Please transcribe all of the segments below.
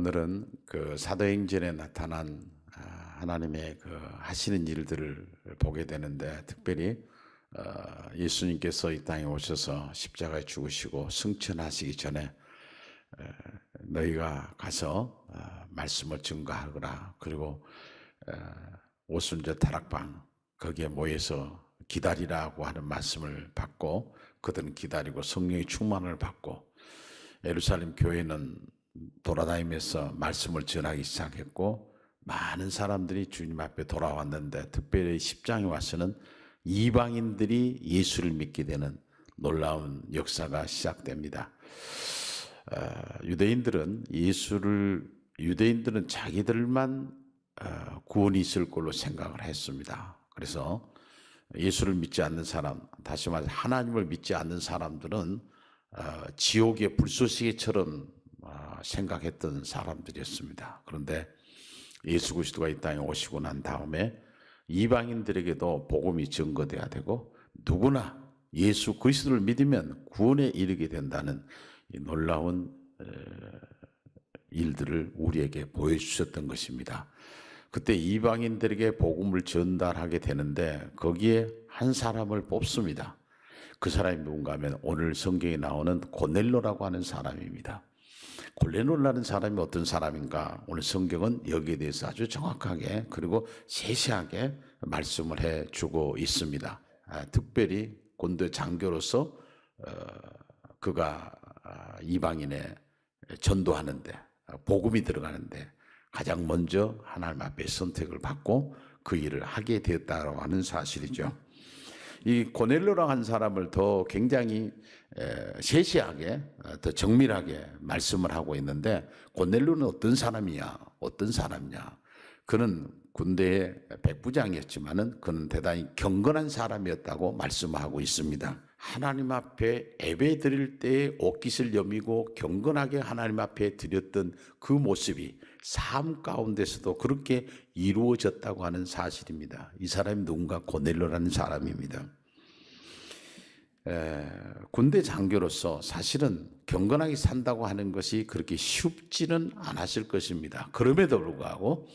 오늘은 그 사도행전에 나타난 하나님의 그 하시는 일들을 보게 되는데, 특별히 예수님께서 이 땅에 오셔서 십자가에 죽으시고 승천하시기 전에 너희가 가서 말씀을 증거하거라. 그리고 오순절 다락방 거기에 모여서 기다리라고 하는 말씀을 받고, 그들은 기다리고 성령의 충만을 받고, 예루살렘 교회는 돌아다니면서 말씀을 전하기 시작했고, 많은 사람들이 주님 앞에 돌아왔는데, 특별히 10장에 와서는 이방인들이 예수를 믿게 되는 놀라운 역사가 시작됩니다. 유대인들은 자기들만 구원이 있을 걸로 생각을 했습니다. 그래서 예수를 믿지 않는 사람, 다시 말해 하나님을 믿지 않는 사람들은 지옥의 불쏘시개처럼 생각했던 사람들이었습니다. 그런데 예수 그리스도가 이 땅에 오시고 난 다음에 이방인들에게도 복음이 증거돼야 되고, 누구나 예수 그리스도를 믿으면 구원에 이르게 된다는 이 놀라운 일들을 우리에게 보여주셨던 것입니다. 그때 이방인들에게 복음을 전달하게 되는데, 거기에 한 사람을 뽑습니다. 그 사람이 누군가 하면 오늘 성경에 나오는 고넬로라고 하는 사람입니다. 고넬로라는 사람이 어떤 사람인가? 오늘 성경은 여기에 대해서 아주 정확하게 그리고 세세하게 말씀을 해주고 있습니다. 특별히 군대 장교로서 그가 이방인에 전도하는데, 복음이 들어가는데 가장 먼저 하나님 앞에 선택을 받고 그 일을 하게 되었다고 하는 사실이죠. 이 고넬로라고 한 사람을 더 굉장히 세세하게, 더 정밀하게 말씀을 하고 있는데, 고넬로는 어떤 사람이냐? 그는 군대의 백부장이었지만은 그는 대단히 경건한 사람이었다고 말씀하고 있습니다. 하나님 앞에 예배 드릴 때에 옷깃을 여미고 경건하게 하나님 앞에 드렸던 그 모습이 삶 가운데서도 그렇게 이루어졌다고 하는 사실입니다. 이 사람이 누군가? 고넬로라는 사람입니다. 군대 장교로서 사실은 경건하게 산다고 하는 것이 그렇게 쉽지는 않았을 것입니다. 그럼에도 불구하고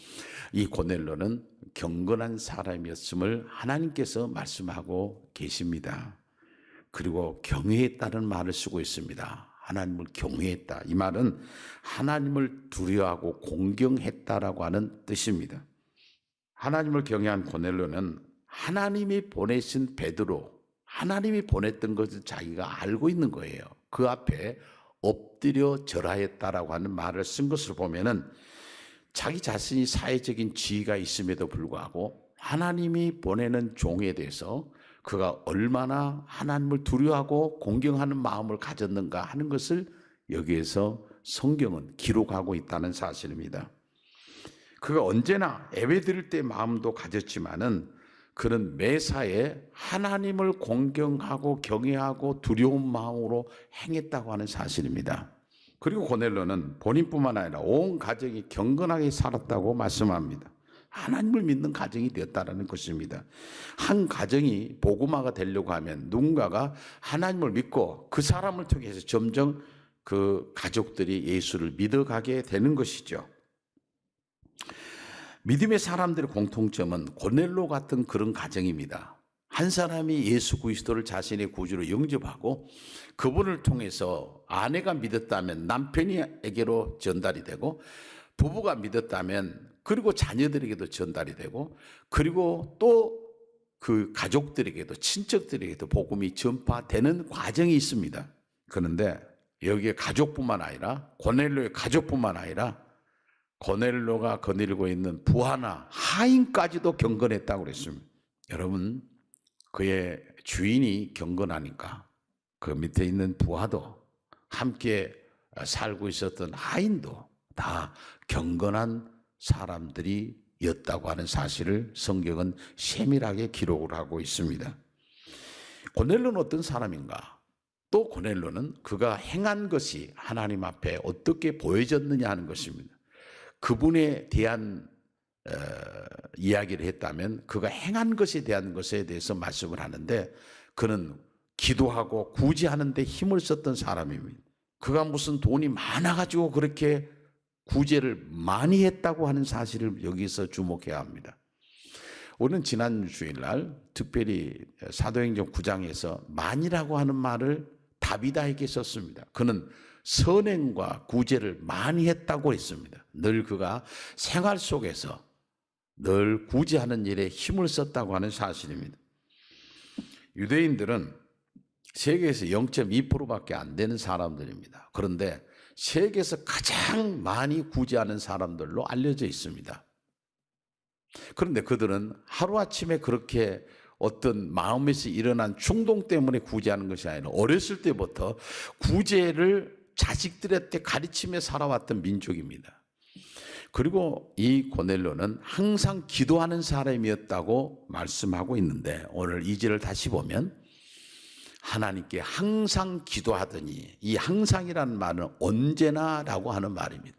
이 고넬로는 경건한 사람이었음을 하나님께서 말씀하고 계십니다. 그리고 경외했다는 말을 쓰고 있습니다. 하나님을 경외했다. 이 말은 하나님을 두려워하고 공경했다라고 하는 뜻입니다. 하나님을 경외한 고넬로는 하나님이 보내신 베드로, 하나님이 보냈던 것을 자기가 알고 있는 거예요. 그 앞에 엎드려 절하였다라고 하는 말을 쓴 것을 보면은 자기 자신이 사회적인 지위가 있음에도 불구하고 하나님이 보내는 종에 대해서 그가 얼마나 하나님을 두려워하고 공경하는 마음을 가졌는가 하는 것을 여기에서 성경은 기록하고 있다는 사실입니다. 그가 언제나 예배 드릴 때 마음도 가졌지만은 그는 매사에 하나님을 공경하고 경외하고 두려운 마음으로 행했다고 하는 사실입니다. 그리고 고넬로는 본인뿐만 아니라 온 가정이 경건하게 살았다고 말씀합니다. 하나님을 믿는 가정이 되었다는 것입니다. 한 가정이 복음화가 되려고 하면 누군가가 하나님을 믿고 그 사람을 통해서 점점 그 가족들이 예수를 믿어가게 되는 것이죠. 믿음의 사람들의 공통점은 고넬로 같은 그런 가정입니다. 한 사람이 예수 그리스도를 자신의 구주로 영접하고 그분을 통해서 아내가 믿었다면 남편에게로 전달이 되고, 부부가 믿었다면 그리고 자녀들에게도 전달이 되고, 그리고 또 그 가족들에게도, 친척들에게도 복음이 전파되는 과정이 있습니다. 그런데 여기에 가족뿐만 아니라, 고넬로의 가족뿐만 아니라 고넬로가 거느리고 있는 부하나 하인까지도 경건했다고 그랬습니다. 여러분, 그의 주인이 경건하니까 그 밑에 있는 부하도, 함께 살고 있었던 하인도 다 경건한 사람들이었다고 하는 사실을 성경은 세밀하게 기록을 하고 있습니다. 고넬로는 어떤 사람인가? 또 고넬로는 그가 행한 것이 하나님 앞에 어떻게 보여졌느냐 하는 것입니다. 그분에 대한 이야기를 했다면 그가 행한 것에 대한 것에 대해서 말씀을 하는데, 그는 기도하고 구제하는 데 힘을 썼던 사람입니다. 그가 무슨 돈이 많아가지고 그렇게 구제를 많이 했다고 하는 사실을 여기서 주목해야 합니다. 우리는 지난 주일날 특별히 사도행전 9장에서 만이라고 하는 말을 다비다에게 썼습니다. 그는 선행과 구제를 많이 했다고 했습니다. 늘 그가 생활 속에서 늘 구제하는 일에 힘을 썼다고 하는 사실입니다. 유대인들은 세계에서 0.2%밖에 안 되는 사람들입니다. 그런데 세계에서 가장 많이 구제하는 사람들로 알려져 있습니다. 그런데 그들은 하루아침에 그렇게 어떤 마음에서 일어난 충동 때문에 구제하는 것이 아니라 어렸을 때부터 구제를 자식들한테 가르치며 살아왔던 민족입니다. 그리고 이 고넬료는 항상 기도하는 사람이었다고 말씀하고 있는데 오늘 2절을 다시 보면 하나님께 항상 기도하더니, 이 항상이라는 말은 언제나라고 하는 말입니다.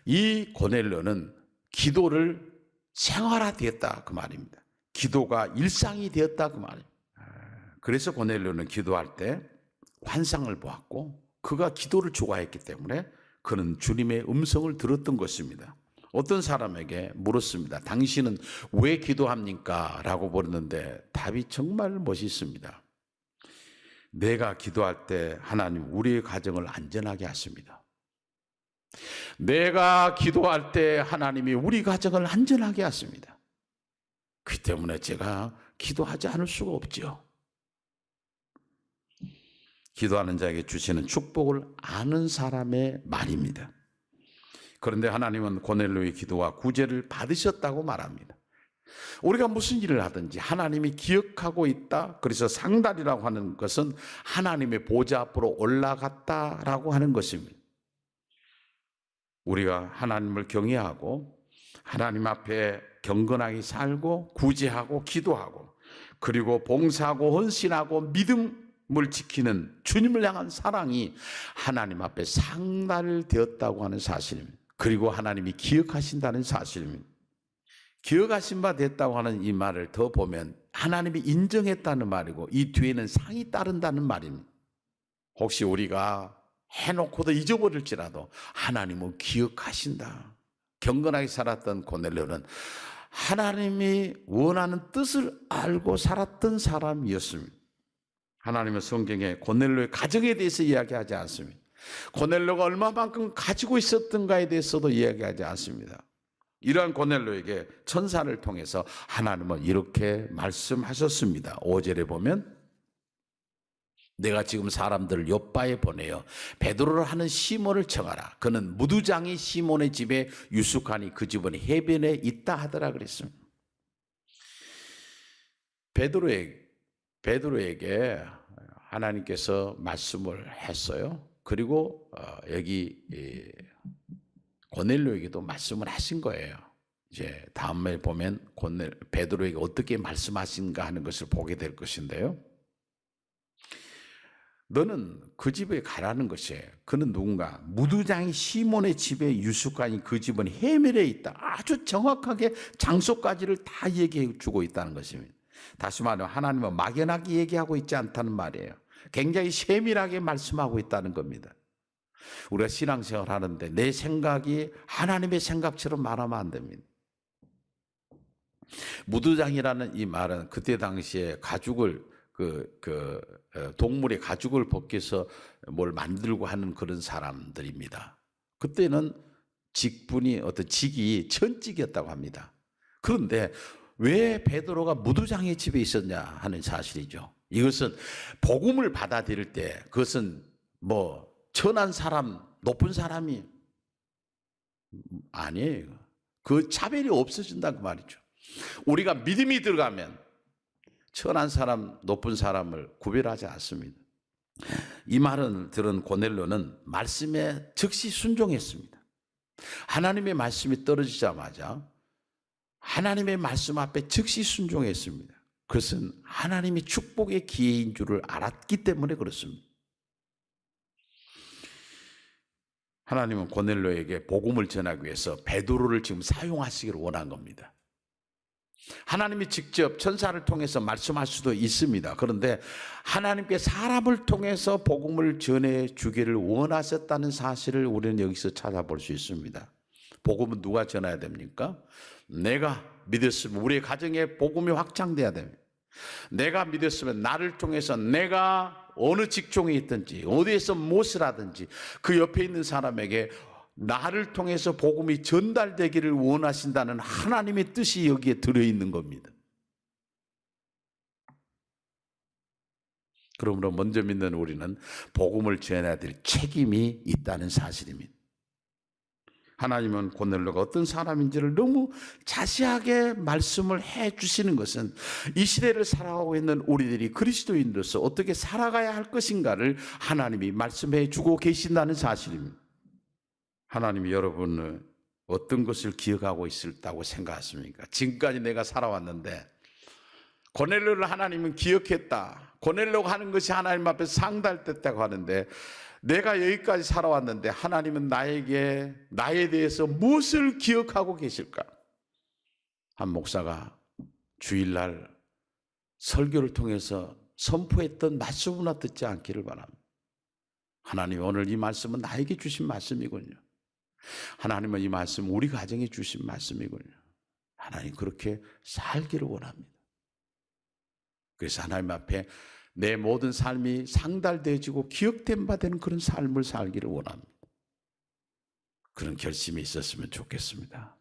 이 고넬료는 기도를 생활화되었다 그 말입니다. 기도가 일상이 되었다 그 말입니다. 그래서 고넬료는 기도할 때 환상을 보았고 그가 기도를 좋아했기 때문에 그는 주님의 음성을 들었던 것입니다. 어떤 사람에게 물었습니다. 당신은 왜 기도합니까? 라고 물었는데 답이 정말 멋있습니다. 내가 기도할 때 하나님 우리의 가정을 안전하게 하십니다. 내가 기도할 때 하나님이 우리 가정을 안전하게 하십니다. 그 때문에 제가 기도하지 않을 수가 없죠. 기도하는 자에게 주시는 축복을 아는 사람의 말입니다. 그런데 하나님은 고넬료의 기도와 구제를 받으셨다고 말합니다. 우리가 무슨 일을 하든지 하나님이 기억하고 있다. 그래서 상달이라고 하는 것은 하나님의 보좌 앞으로 올라갔다라고 하는 것입니다. 우리가 하나님을 경외하고 하나님 앞에 경건하게 살고 구제하고 기도하고 그리고 봉사하고 헌신하고 믿음을 지키는 주님을 향한 사랑이 하나님 앞에 상달되었다고 하는 사실입니다. 그리고 하나님이 기억하신다는 사실입니다. 기억하신 바 됐다고 하는 이 말을 더 보면 하나님이 인정했다는 말이고 이 뒤에는 상이 따른다는 말입니다. 혹시 우리가 해놓고도 잊어버릴지라도 하나님은 기억하신다. 경건하게 살았던 고넬료는 하나님이 원하는 뜻을 알고 살았던 사람이었습니다. 하나님은 성경에 고넬료의 가정에 대해서 이야기하지 않습니다. 고넬료가 얼마만큼 가지고 있었던가에 대해서도 이야기하지 않습니다. 이러한 고넬료에게 천사를 통해서 하나님은 이렇게 말씀하셨습니다. 5절에 보면 내가 지금 사람들을 요바에 보내어 베드로를 하는 시몬을 청하라. 그는 무두장이 시몬의 집에 유숙하니 그 집은 해변에 있다 하더라 그랬습니다. 베드로에게 하나님께서 말씀을 했어요. 그리고 여기 고넬료에게도 말씀을 하신 거예요. 이제 다음에 보면 베드로에게 어떻게 말씀하신가 하는 것을 보게 될 것인데요. 너는 그 집에 가라는 것이에요. 그는 누군가 무두장이 시몬의 집에 유숙하니 그 집은 해변에 있다. 아주 정확하게 장소까지를 다 얘기해 주고 있다는 것입니다. 다시 말하면 하나님은 막연하게 얘기하고 있지 않다는 말이에요. 굉장히 세밀하게 말씀하고 있다는 겁니다. 우리가 신앙생활 하는데 내 생각이 하나님의 생각처럼 말하면 안 됩니다. 무두장이라는 이 말은 그때 당시에 가죽을 동물의 가죽을 벗겨서 뭘 만들고 하는 그런 사람들입니다. 그때는 직분이 어떤 직이 천직이었다고 합니다. 그런데 왜 베드로가 무두장의 집에 있었냐 하는 사실이죠. 이것은 복음을 받아들일 때 그것은 뭐 천한 사람, 높은 사람이 아니에요. 그 차별이 없어진다 그 말이죠. 우리가 믿음이 들어가면 천한 사람, 높은 사람을 구별하지 않습니다. 이 말을 들은 고넬료는 말씀에 즉시 순종했습니다. 하나님의 말씀이 떨어지자마자 하나님의 말씀 앞에 즉시 순종했습니다. 그것은 하나님의 축복의 기회인 줄을 알았기 때문에 그렇습니다. 하나님은 고넬료에게 복음을 전하기 위해서 베드로를 지금 사용하시기를 원한 겁니다. 하나님이 직접 천사를 통해서 말씀할 수도 있습니다. 그런데 하나님께 사람을 통해서 복음을 전해 주기를 원하셨다는 사실을 우리는 여기서 찾아볼 수 있습니다. 복음은 누가 전해야 됩니까? 내가 믿었으면 우리의 가정에 복음이 확장돼야 됩니다. 내가 믿었으면 나를 통해서 내가 어느 직종에 있든지 어디에서 무엇을 하든지 그 옆에 있는 사람에게 나를 통해서 복음이 전달되기를 원하신다는 하나님의 뜻이 여기에 들어있는 겁니다. 그러므로 먼저 믿는 우리는 복음을 전해야 될 책임이 있다는 사실입니다. 하나님은 고넬로가 어떤 사람인지를 너무 자세하게 말씀을 해 주시는 것은 이 시대를 살아가고 있는 우리들이 그리스도인으로서 어떻게 살아가야 할 것인가를 하나님이 말씀해 주고 계신다는 사실입니다. 하나님이 여러분을 어떤 것을 기억하고 있었다고 생각하십니까? 지금까지 내가 살아왔는데 고넬로를 하나님은 기억했다. 고넬로가 하는 것이 하나님 앞에 상달됐다고 하는데 내가 여기까지 살아왔는데 하나님은 나에 대해서 무엇을 기억하고 계실까? 한 목사가 주일날 설교를 통해서 선포했던 말씀이나 듣지 않기를 바랍니다. 하나님 오늘 이 말씀은 나에게 주신 말씀이군요. 하나님은 이 말씀 우리 가정에 주신 말씀이군요. 하나님 그렇게 살기를 원합니다. 그래서 하나님 앞에 내 모든 삶이 상달되어지고 기억된 바 되는 그런 삶을 살기를 원합니다. 그런 결심이 있었으면 좋겠습니다.